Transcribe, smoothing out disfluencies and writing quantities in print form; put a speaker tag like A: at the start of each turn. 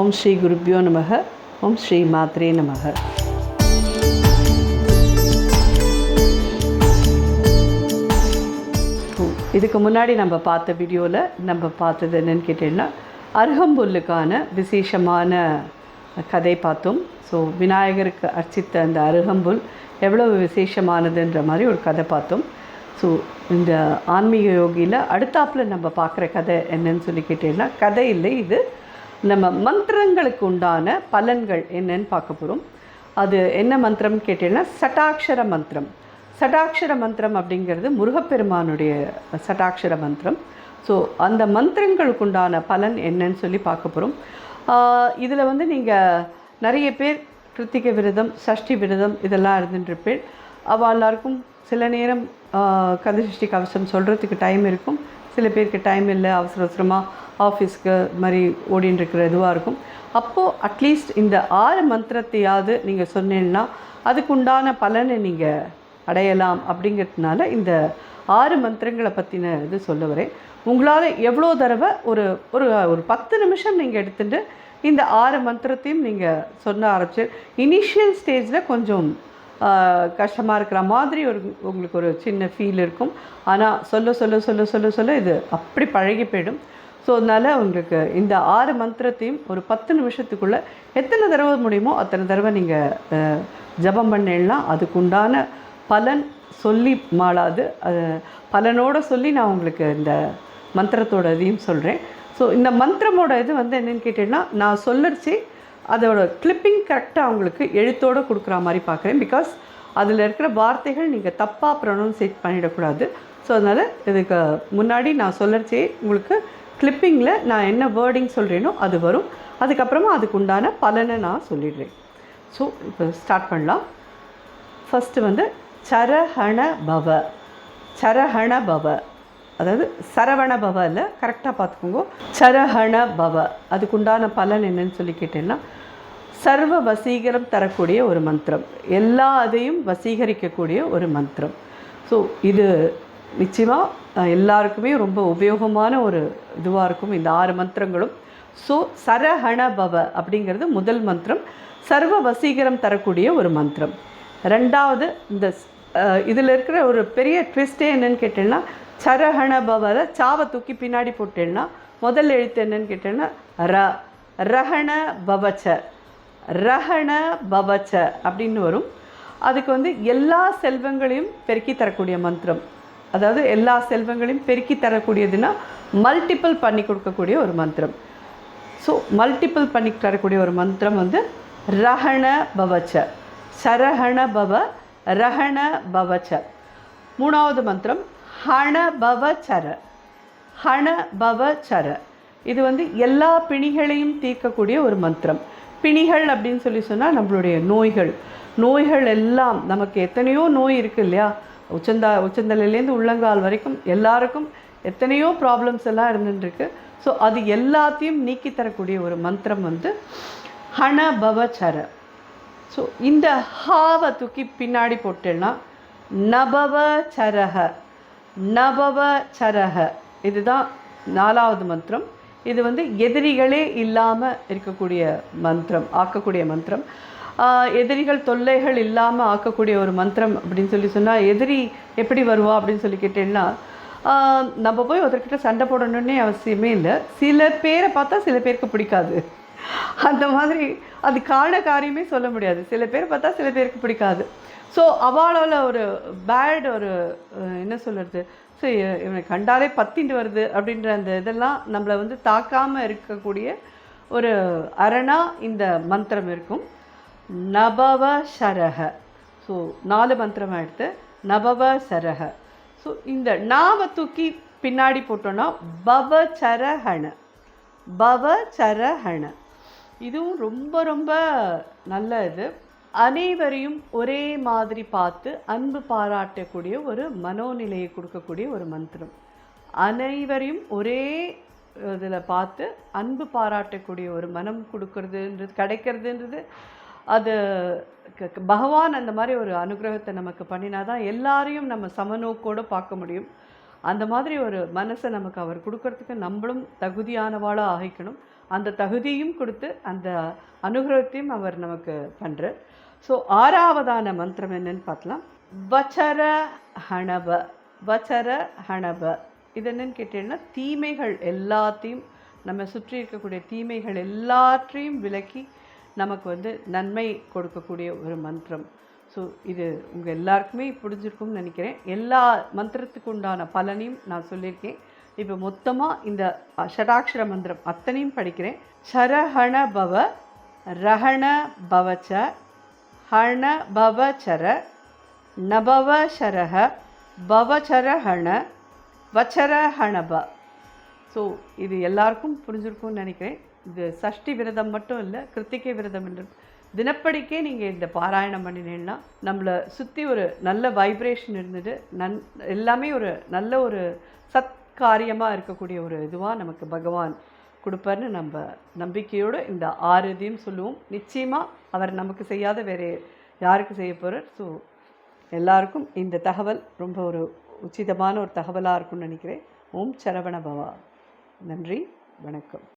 A: ஓம் ஸ்ரீ குருப்யோ நமக. ஓம் ஸ்ரீ மாத்ரே நமக. இதுக்கு முன்னாடி நம்ம பார்த்த வீடியோவில் நம்ம பார்த்தது என்னென்னு கேட்டிங்கன்னா, அருகம்புல்லுக்கான விசேஷமான கதை பார்த்தோம். ஸோ விநாயகருக்கு அர்ச்சித்த அந்த அருகம்புல் எவ்வளவு விசேஷமானதுன்ற மாதிரி ஒரு கதை பார்த்தோம். ஸோ இந்த ஆன்மீக யோகியில் அடுத்தாப்பில் நம்ம பார்க்குற கதை என்னன்னு சொல்லி கேட்டிங்கன்னா, கதை இல்லை, இது நம்ம மந்திரங்களுக்கு உண்டான பலன்கள் என்னன்னு பார்க்க போகிறோம். அது என்ன மந்திரம்னு கேட்டிங்கன்னா, சட்டாட்சர மந்திரம். சட்டாட்சர மந்திரம் அப்படிங்கிறது முருகப்பெருமானுடைய சட்டாட்சர மந்திரம். ஸோ அந்த மந்திரங்களுக்கு உண்டான பலன் என்னன்னு சொல்லி பார்க்க போகிறோம். இதில் வந்து நீங்கள் நிறைய பேர் கிருத்திகை விரதம், சஷ்டி விரதம் இதெல்லாம் இருந்துட்டுருப்பேன். அவள் எல்லாருக்கும் சில நேரம் கந்தசஷ்டி கவசம் சொல்கிறதுக்கு டைம் இருக்கும், சில பேருக்கு டைம் இல்லை, அவசர அவசரமாக ஆஃபீஸ்க்கு மாதிரி ஓடின்னு இருக்கிற இதுவாக இருக்கும். அப்போது அட்லீஸ்ட் இந்த 6 மந்திரத்தையாவது நீங்கள் சொன்னீங்கன்னா அதுக்குண்டான பலனை நீங்கள் அடையலாம். அப்படிங்கிறதுனால இந்த 6 மந்திரங்களை பற்றின இது சொல்ல வரேன். உங்களால் எவ்வளோ தடவை ஒரு ஒரு ஒரு 10 நிமிஷம் நீங்கள் எடுத்துகிட்டு இந்த 6 மந்திரத்தையும் நீங்கள் சொல்ல ஆரம்பிச்சு, இனிஷியல் ஸ்டேஜில் கொஞ்சம் கஷ்டமாக இருக்கிற மாதிரி உங்களுக்கு ஒரு சின்ன ஃபீல் இருக்கும். ஆனால் சொல்ல சொல்ல சொல்ல சொல்ல சொல்ல இது அப்படி பழகி போயிடும். ஸோ அதனால் உங்களுக்கு இந்த 6 மந்திரத்தையும் ஒரு 10 நிமிஷத்துக்குள்ளே எத்தனை தடவை முடியுமோ அத்தனை தடவை நீங்கள் ஜபம் பண்ணிடலாம். அதுக்குண்டான பலன் சொல்லி மாளாது, பலனோடு சொல்லி நான் உங்களுக்கு இந்த மந்திரத்தோட இதையும் சொல்கிறேன். ஸோ இந்த மந்திரமோட இது வந்து என்னென்னு கேட்டிங்கன்னா, நான் சொல்லரிச்சு அதோட கிளிப்பிங் கரெக்டாக அவங்களுக்கு எழுத்தோடு கொடுக்குற மாதிரி பார்க்குறேன். பிகாஸ் அதில் இருக்கிற வார்த்தைகள் நீங்கள் தப்பாக ப்ரொனவுன்சியேட் பண்ணிடக்கூடாது. ஸோ அதனால் இதுக்கு முன்னாடி நான் சொல்லரிச்சே உங்களுக்கு கிளிப்பிங்கில் நான் என்ன வேர்டிங் சொல்கிறேனோ அது வரும். அதுக்கப்புறமா அதுக்கு உண்டான பலனை நான் சொல்லிடுறேன். ஸோ இப்போ ஸ்டார்ட் பண்ணலாம். ஃபஸ்ட்டு வந்து சரஹண பவ. சரஹண பவ, அதாவது சரவண பவ இல்லை, கரெக்டாக பார்த்துக்கோங்க. சரஹண பவ அதுக்குண்டான பலன் என்னன்னு சொல்லி கேட்டேன்னா, சர்வ வசீகரம் தரக்கூடிய ஒரு மந்திரம், எல்லா அதையும் வசீகரிக்கக்கூடிய ஒரு மந்திரம். ஸோ இது நிச்சயமாக எல்லாருக்குமே ரொம்ப உபயோகமான ஒரு இதுவாக இருக்கும் இந்த 6 மந்திரங்களும். ஸோ சரஹண பவ அப்படிங்கிறது முதல் மந்திரம், சர்வ வசீகரம் தரக்கூடிய ஒரு மந்திரம். ரெண்டாவது, இந்த இதில் இருக்கிற ஒரு பெரிய ட்விஸ்டே என்னன்னு கேட்டேன்னா, சரஹண பவரை சாவை தூக்கி பின்னாடி போட்டேன்னா முதல் எழுத்து என்னன்னு கேட்டேன்னா ர, ரஹண பவச்ச, ரஹண பவச்ச அப்படின்னு வரும். அதுக்கு வந்து எல்லா செல்வங்களையும் பெருக்கி தரக்கூடிய மந்திரம், அதாவது எல்லா செல்வங்களையும் பெருக்கி தரக்கூடியதுன்னா மல்டிபிள் பண்ணி கொடுக்கக்கூடிய ஒரு மந்திரம். ஸோ மல்டிபிள் பண்ணி தரக்கூடிய ஒரு மந்திரம் வந்து ரஹண பவச்ச, சரஹண பவ, ரஹண பவச்ச. மூணாவது மந்திரம் ஹண பவச்சர, ஹண பவச்சர. இது வந்து எல்லா பிணிகளையும் தீர்க்கக்கூடிய ஒரு மந்திரம். பிணிகள் அப்படின்னு சொல்லி சொன்னால் நம்மளுடைய நோய்கள் எல்லாம், நமக்கு எத்தனையோ நோய் இருக்குது இல்லையா, உச்சந்தலையிலேருந்து உள்ளங்கால் வரைக்கும் எல்லாருக்கும் எத்தனையோ ப்ராப்ளம்ஸ் எல்லாம் இருந்துருக்கு. ஸோ அது எல்லாத்தையும் நீக்கி தரக்கூடிய ஒரு மந்திரம் வந்து ஹண பவச்சர. ஸோ இந்த ஹாவை தூக்கி பின்னாடி போட்டேன்னா நபவச்சரஹ, நபவச்சரஹ. இதுதான் 4வது மந்திரம். இது வந்து எதிரிகளே இல்லாமல் இருக்கக்கூடிய மந்திரம், ஆக்கக்கூடிய மந்திரம். எதிரிகள் தொல்லைகள் இல்லாமல் ஆக்கக்கூடிய ஒரு மந்திரம் அப்படின்னு சொல்லி சொன்னால், எதிரி எப்படி வருவா அப்படின்னு சொல்லி கேட்டேன்னா, நம்ம போய் ஒருத்தர்கிட்ட சண்டை போடணுன்னே அவசியமே இல்லை. சில பேரை பார்த்தா சில பேருக்கு பிடிக்காது, அந்த மாதிரி அது காரியமே சொல்ல முடியாது. சில பேர் பார்த்தா சில பேருக்கு பிடிக்காது. ஸோ அவளோட ஒரு பேட் ஒரு என்ன சொல்கிறது, ஸோ இவனை கண்டாலே பத்திண்டு வருது அப்படின்ற அந்த இதெல்லாம் நம்மளை வந்து தாக்காமல் இருக்கக்கூடிய ஒரு அரணா இந்த மந்திரம் இருக்கும். நபவ சரஹ. ஸோ 4 மந்திரம் எடுத்து நபவ சரஹ. ஸோ இந்த நாவை தூக்கி பின்னாடி போட்டோன்னா பவச்சரஹண, பவச்சரஹண. இதுவும் ரொம்ப ரொம்ப நல்ல இது. அனைவரையும் ஒரே மாதிரி பார்த்து அன்பு பாராட்டக்கூடிய ஒரு மனோநிலையை கொடுக்கக்கூடிய ஒரு மந்திரம். அனைவரையும் ஒரே இதில் பார்த்து அன்பு பாராட்டக்கூடிய ஒரு மனம் கொடுக்கறதுன்றது, கிடைக்கிறதுன்றது, அது பகவான் அந்த மாதிரி ஒரு அனுகிரகத்தை நமக்கு பண்ணினா தான் எல்லாரையும் நம்ம சமநோக்கோடு பார்க்க முடியும். அந்த மாதிரி ஒரு மனசை நமக்கு அவர் கொடுக்கறதுக்கு நம்மளும் தகுதியானவாளாக ஆகிக்கணும். அந்த தகுதியும் கொடுத்து அந்த அனுகிரகத்தையும் அவர் நமக்கு பண்ணுறார். ஸோ 6வதான மந்திரம் என்னன்னு பார்க்கலாம். வச்சர ஹணப. வச்சர ஹணப இது என்னன்னு கேட்டீங்கன்னா, தீமைகள் எல்லாத்தையும், நம்ம சுற்றி இருக்கக்கூடிய தீமைகள் எல்லாற்றையும் விலக்கி நமக்கு நன்மை கொடுக்கக்கூடிய ஒரு மந்திரம். ஸோ இது உங்கள் எல்லாருக்குமே புரிஞ்சிருக்கும்னு நினைக்கிறேன். எல்லா மந்திரத்துக்கு உண்டான பலனையும் நான் சொல்லியிருக்கேன். இப்போ மொத்தமாக இந்த ஷடாட்சர மந்திரம் அத்தனையும் படிக்கிறேன். சரஹண பவ ரஹண பவச்ச ஹண பவச்சர நபவ சரஹ பவச்சரஹண வச்சரஹணப. ஸோ இது எல்லாருக்கும் புரிஞ்சிருக்கும்னு நினைக்கிறேன். இது சஷ்டி விரதம் மட்டும் இல்லை, கிருத்திகை விரதம் என்று தினப்படிக்கே நீங்கள் இந்த பாராயணம் பண்ணினீங்கன்னா நம்மளை சுற்றி ஒரு நல்ல வைப்ரேஷன் இருந்துட்டு எல்லாமே ஒரு நல்ல ஒரு சத்காரியமாக இருக்கக்கூடிய ஒரு இதுவாக நமக்கு பகவான் கொடுப்பார்னு நம்ம நம்பிக்கையோடு இந்த 6 இதையும் சொல்லுவோம். நிச்சயமாக அவர் நமக்கு செய்யாத வேறு யாருக்கு செய்ய போகிறார். ஸோ எல்லாருக்கும் இந்த தகவல் ரொம்ப ஒரு உச்சிதமான ஒரு தகவலாக இருக்கும்னு நினைக்கிறேன். ஓம் சரவண பவா. நன்றி, வணக்கம்.